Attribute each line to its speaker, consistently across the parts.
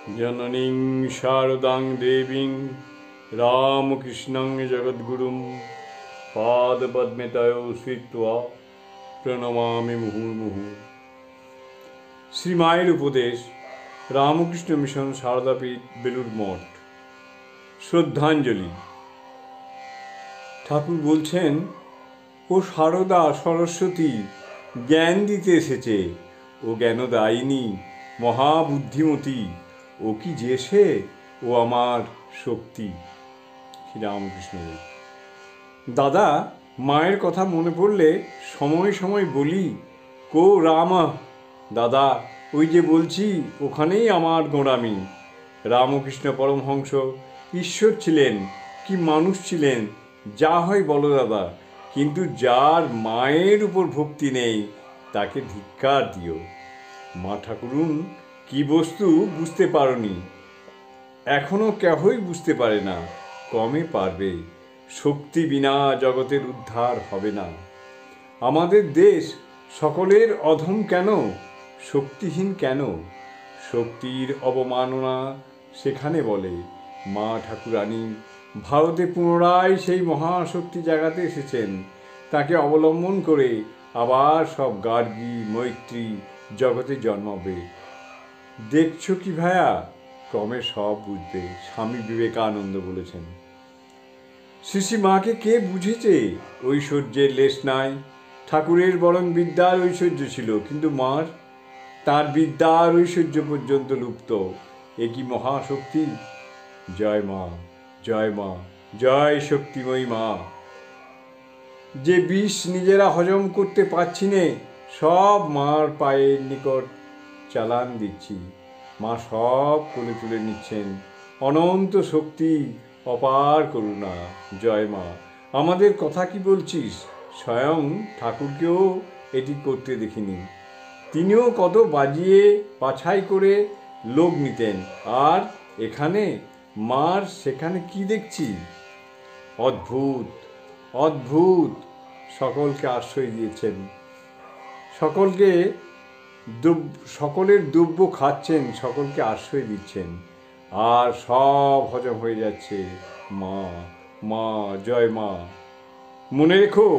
Speaker 1: जननीं शारदां देवीं रामकृष्णं जगद्गुरुं पादपद्मे तयो श्रित्वा প্রণমামি মুহুর্মুহু। শ্রীমায়ের উপদেশ, রামকৃষ্ণ মিশন, সারদাপীঠ, বেলুড় মঠ। শ্রদ্ধাঞ্জলি। ঠাকুর বলছেন, ও সারদা সরস্বতী জ্ঞান দিতে এসেছে, ও জ্ঞানদায়িনী মহাবুদ্ধিমতী, ও কি যে সে, ও আমার শক্তি। শ্রীরামকৃষ্ণদেব। দাদা, মায়ের কথা মনে পড়লে সময় সময় বলি, কো রামা দাদা, ওই যে বলছি ওখানেই আমার গোঁড়ামি। রামকৃষ্ণ পরমহংস ঈশ্বর ছিলেন কি মানুষ ছিলেন, যা হয় বলো দাদা, কিন্তু যার মায়ের উপর ভক্তি নেই তাকে ধিক্কার দিও। মা ঠাকুরুন কি বস্তু বুঝতে পারোনি, এখনো কেহই বুঝতে পারে না, কমে পারবে। শক্তি বিনা জগতের উদ্ধার হবে না। আমাদের দেশ সকলের অধম কেন, শক্তিহীন কেন? শক্তির অবমাননা সেখানে বলে। মা ঠাকুরানী ভারতে পুনরায় সেই মহাশক্তি জাগাতে এসেছেন। তাকে অবলম্বন করে আবার সব গার্গী মৈত্রী জগতে জন্মাবে। দেখছো কি ভায়া, ক্রমে সব বুঝবে। স্বামী বিবেকানন্দ বলেছেন। শ্রী মাকে কে বুঝেছে? ঐশ্বর্যের লেশ নাই। ঠাকুরের বরং বিদ্যার ঐশ্বর্য ছিল, কিন্তু মার, তার বিদ্যার ঐশ্বর্য পর্যন্ত লুপ্ত। এ কি মহাশক্তি! জয় মা, জয় মা, জয় শক্তিময়ী মা। যে বিষ নিজেরা হজম করতে পারছি নে, সব মার পায়ের নিকট চালান দিচ্ছি। মা সব কোলে তুলে নিচ্ছেন। অনন্ত শক্তি, অপার করুণা। জয় মা। আমাদের কথা কি বলছিস? স্বয়ং ঠাকুরকেও এটি করতে দেখিনি। তিনিও কত বাজিয়ে বাছাই করে লোক নিতেন, আর এখানে মার সেখানে কি দেখছি? অদ্ভুত, অদ্ভুত। সকলকে আশ্রয় দিয়েছেন, সকলের দ্রব্য খাচ্ছেন, সকলকে আশ্রয় দিচ্ছেন, আর সব হজম হয়ে যাচ্ছে। মা, মা, জয় মা। মনে রেখো,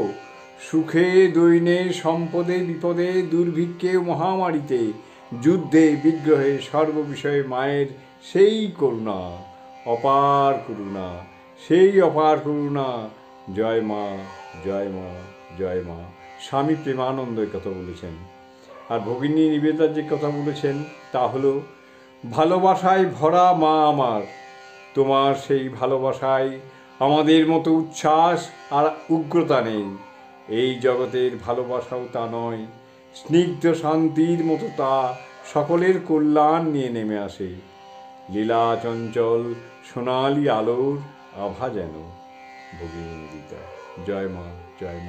Speaker 1: সুখে দৈন্যে সম্পদে বিপদে দুর্ভিক্ষে মহামারীতে যুদ্ধে বিগ্রহে সর্ববিষয়ে মায়ের সেই করুণা, অপার করুণা, সেই অপার করুণা। জয় মা, জয় মা, জয় মা। স্বামী প্রেমানন্দ কথা বলেছেন। আর ভগিনী নিবেদিতা যে কথা বলেছেন তা হলো, ভালোবাসায় ভরা মা আমার, তোমার সেই ভালোবাসায় আমাদের মতো উচ্ছ্বাস আর উগ্রতা নেই। এই জগতের ভালোবাসাও তা নয়। স্নিগ্ধ শান্তির মতো তা সকলের কল্যাণ নিয়ে নেমে আসে। লীলা চঞ্চল সোনালি আলোর আভা যেন। ভগিনী নিবেদিতা। জয় মা, জয় মা।